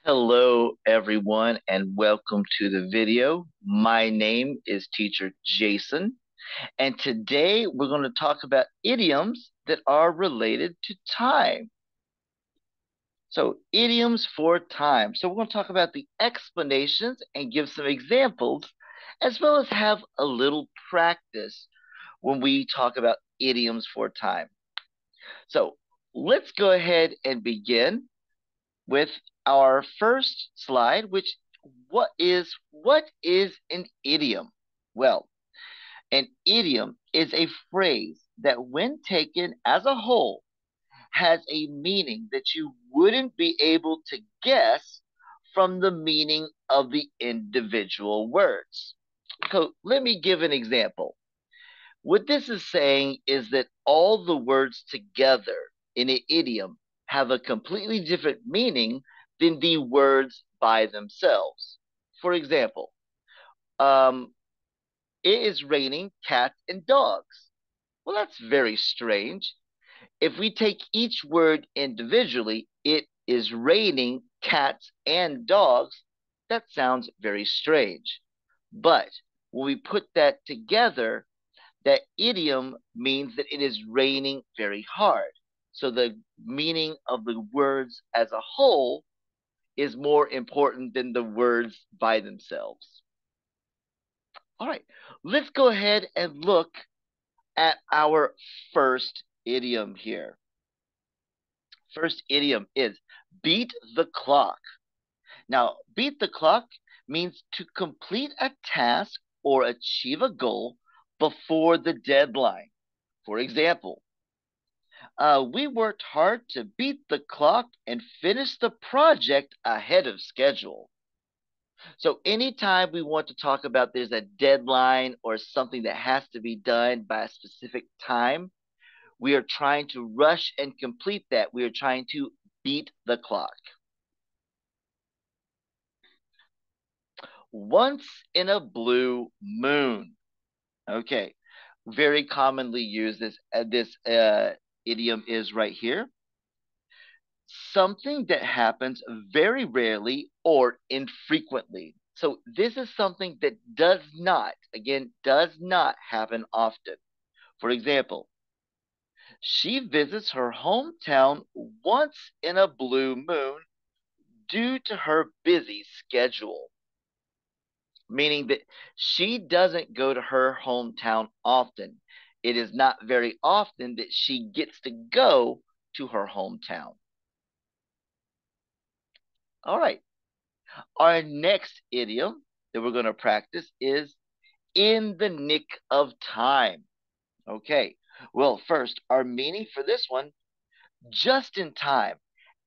Hello, everyone, and welcome to the video. My name is Teacher Jason, and today we're going to talk about idioms that are related to time. So, idioms for time. So, we're going to talk about the explanations and give some examples, as well as have a little practice when we talk about idioms for time. So, let's go ahead and begin with our first slide, which what is an idiom? Well, an idiom is a phrase that when taken as a whole has a meaning that you wouldn't be able to guess from the meaning of the individual words. So let me give an example. What this is saying is that all the words together in an idiom have a completely different meaning than the words by themselves. For example, um, it is raining cats and dogs. Well, that's very strange. If we take each word individually, it is raining cats and dogs. That sounds very strange. But when we put that together, that idiom means that it is raining very hard. So the meaning of the words as a whole is more important than the words by themselves. All right, let's go ahead and look at our first idiom here. First idiom is beat the clock. Now, beat the clock means to complete a task or achieve a goal before the deadline. For example, we worked hard to beat the clock and finish the project ahead of schedule. So anytime we want to talk about there's a deadline or something that has to be done by a specific time, we are trying to rush and complete that. We are trying to beat the clock. Once in a blue moon. Okay, very commonly used this idiom is right here. Something that happens very rarely or infrequently. So this is something that does not happen often. For example, she visits her hometown once in a blue moon due to her busy schedule, meaning that she doesn't go to her hometown often. It is not very often that she gets to go to her hometown. All right. Our next idiom that we're going to practice is in the nick of time. Okay. Well, first, our meaning for this one, just in time,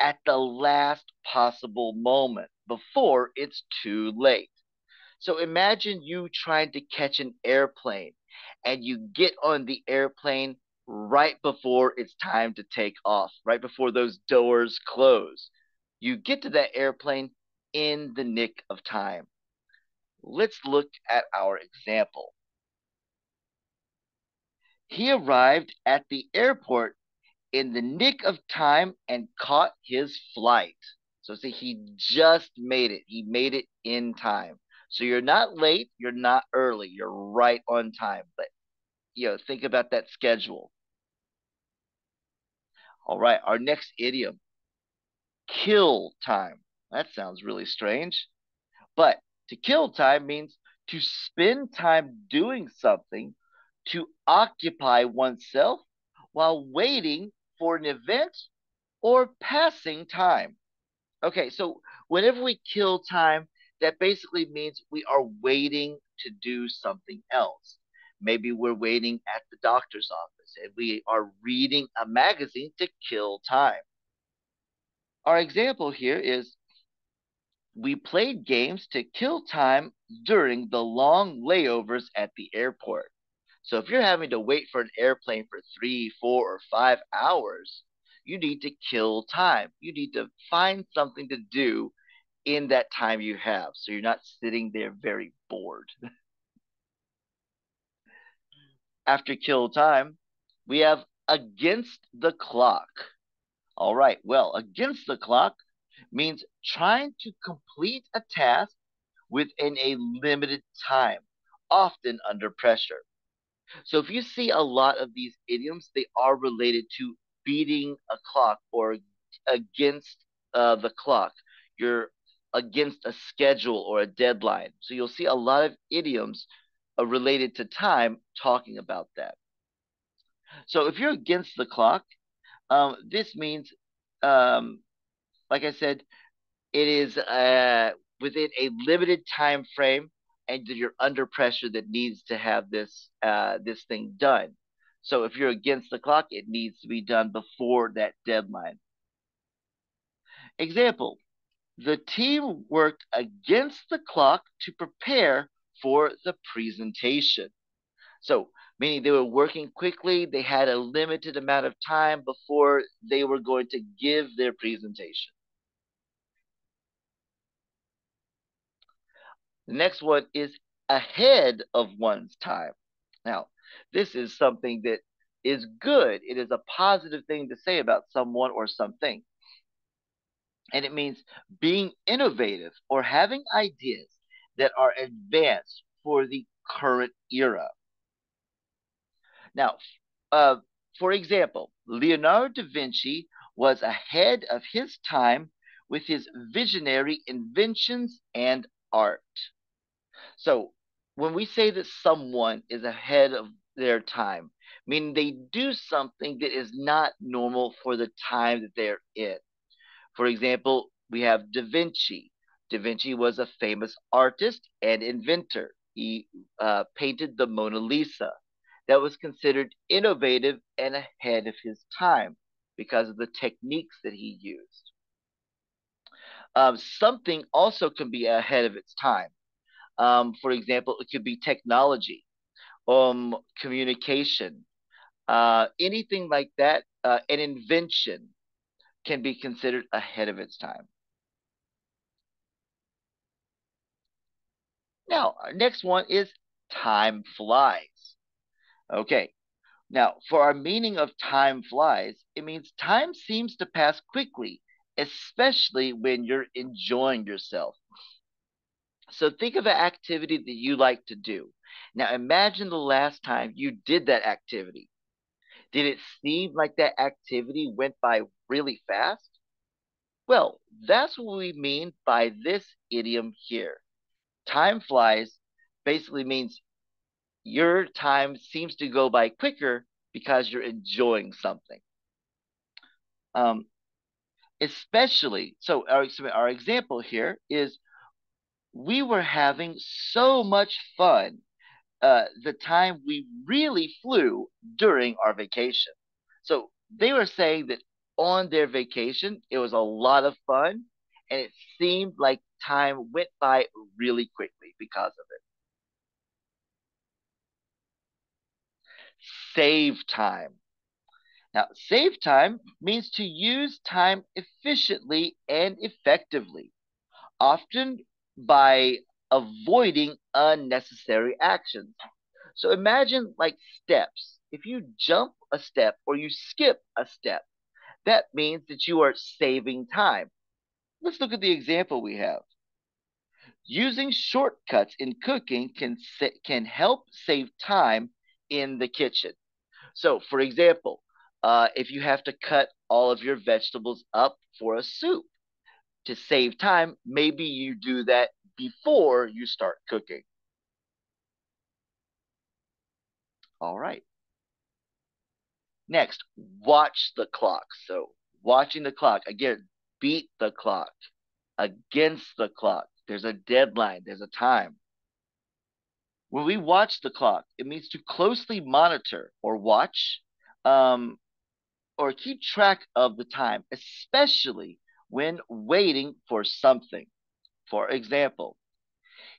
at the last possible moment, before it's too late. So imagine you trying to catch an airplane and you get on the airplane right before it's time to take off, right before those doors close. You get to that airplane in the nick of time. Let's look at our example. He arrived at the airport in the nick of time and caught his flight. So see, he just made it. He made it in time. So you're not late, you're not early, you're right on time. But think about that schedule. All right, our next idiom, kill time. That sounds really strange. But to kill time means to spend time doing something to occupy oneself while waiting for an event or passing time. Okay, so whenever we kill time, that basically means we are waiting to do something else. Maybe we're waiting at the doctor's office and we are reading a magazine to kill time. Our example here is we played games to kill time during the long layovers at the airport. So if you're having to wait for an airplane for 3, 4, or 5 hours, you need to kill time. You need to find something to do in that time you have so you're not sitting there very bored. After kill time, we have against the clock. All right, well, against the clock means trying to complete a task within a limited time, often under pressure. So if you see a lot of these idioms, they are related to beating a clock or against the clock. You're against a schedule or a deadline. So you'll see a lot of idioms related to time talking about that. So if you're against the clock, this means, um, like I said, it is within a limited time frame, and you're under pressure that needs to have this thing done. So if you're against the clock, it needs to be done before that deadline. Example: the team worked against the clock to prepare for the presentation. So, meaning they were working quickly, they had a limited amount of time before they were going to give their presentation. The next one is ahead of one's time. Now, this is something that is good. It is a positive thing to say about someone or something. And it means being innovative or having ideas that are advanced for the current era. Now, uh, for example, Leonardo da Vinci was ahead of his time with his visionary inventions and art. So, when we say that someone is ahead of their time, meaning they do something that is not normal for the time that they're in. For example, we have Da Vinci. Da Vinci was a famous artist and inventor. He painted the Mona Lisa. That was considered innovative and ahead of his time because of the techniques that he used. Something also can be ahead of its time. For example, it could be technology, communication, anything like that. An invention can be considered ahead of its time. Now, our next one is time flies. Okay, now for our meaning of time flies, it means time seems to pass quickly, especially when you're enjoying yourself. So think of an activity that you like to do. Now imagine the last time you did that activity. Did it seem like that activity went by really fast? Well, that's what we mean by this idiom here. Time flies basically means your time seems to go by quicker because you're enjoying something. Um, Especially, our example here is we were having so much fun the time we really flew during our vacation. So they were saying that on their vacation, it was a lot of fun, and it seemed like time went by really quickly because of it. Save time. Now, save time means to use time efficiently and effectively, often by avoiding unnecessary actions. So imagine like steps. If you jump a step or you skip a step, that means that you are saving time. Let's look at the example we have. Using shortcuts in cooking can help save time in the kitchen. So, for example, if you have to cut all of your vegetables up for a soup to save time, maybe you do that before you start cooking. All right. Next, watch the clock. So, watching the clock, again, beat the clock, against the clock. There's a deadline, there's a time. When we watch the clock, it means to closely monitor or watch um, or keep track of the time, especially when waiting for something. For example,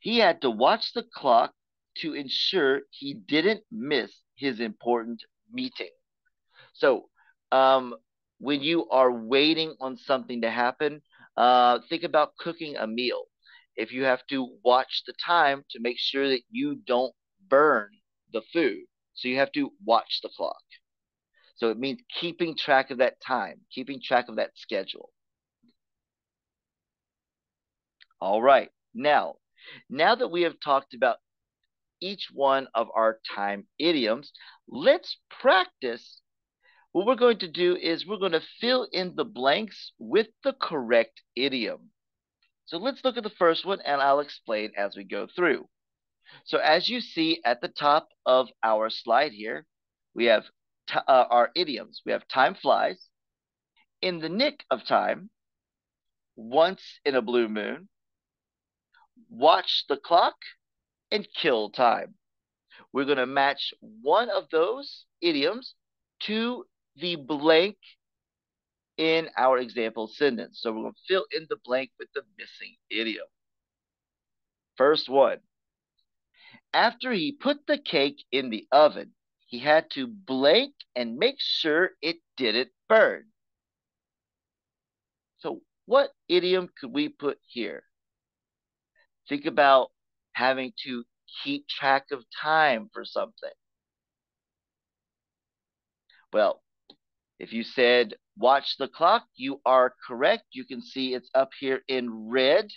he had to watch the clock to ensure he didn't miss his important meeting. So, when you are waiting on something to happen, think about cooking a meal. If you have to watch the time to make sure that you don't burn the food, so you have to watch the clock. So it means keeping track of that time, keeping track of that schedule. All right. Now that we have talked about each one of our time idioms, let's practice. What we're going to do is we're going to fill in the blanks with the correct idiom. So let's look at the first one and I'll explain as we go through. So as you see at the top of our slide here, we have our idioms. We have time flies, in the nick of time, once in a blue moon, watch the clock, and kill time. We're going to match one of those idioms to the blank in our example sentence. So we're going to fill in the blank with the missing idiom. First one. After he put the cake in the oven, he had to blank and make sure it didn't burn. So what idiom could we put here? Think about having to keep track of time for something. Well, if you said watch the clock, you are correct. You can see it's up here in red.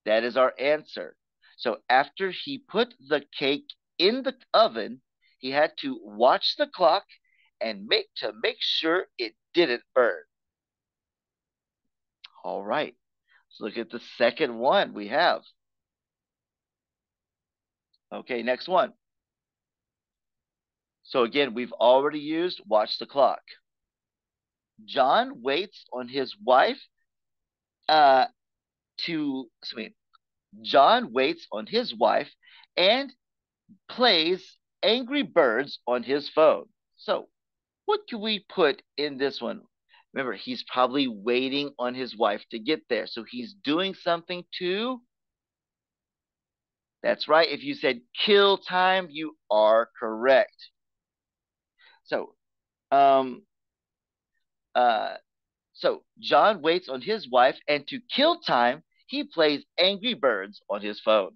That is our answer. So after he put the cake in the oven, he had to watch the clock and make sure it didn't burn. All right. Let's look at the second one we have. Okay, next one. So again, we've already used watch the clock. John waits on his wife uh, John waits on his wife and plays Angry Birds on his phone. So what can we put in this one? Remember, he's probably waiting on his wife to get there. So he's doing something to. That's right. If you said kill time, you are correct. So, um, uh, John waits on his wife, and to kill time, he plays Angry Birds on his phone.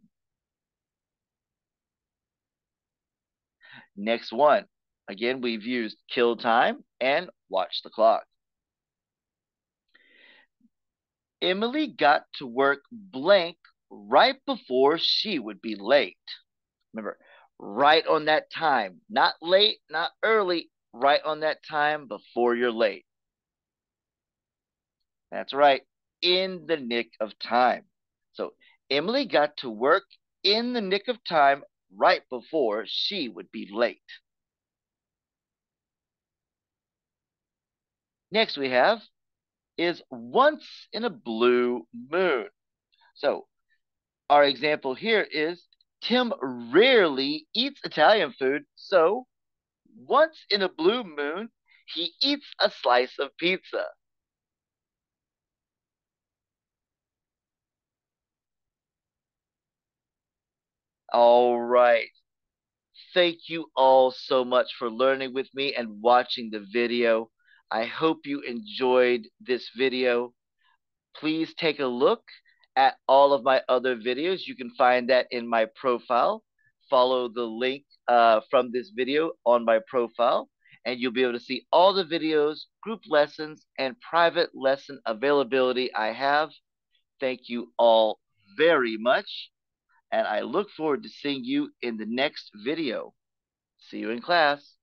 Next one. Again, we've used kill time and watch the clock. Emily got to work blank right before she would be late. Remember, right on that time, not late, not early, right on that time before you're late. That's right, in the nick of time. So Emily got to work in the nick of time right before she would be late. Next we have is once in a blue moon. So our example here is Tim rarely eats Italian food, so once in a blue moon, he eats a slice of pizza. All right. Thank you all so much for learning with me and watching the video. I hope you enjoyed this video. Please take a look at all of my other videos. You can find that in my profile. Follow the link from this video on my profile, and you'll be able to see all the videos, group lessons, and private lesson availability I have. Thank you all very much, and I look forward to seeing you in the next video. See you in class.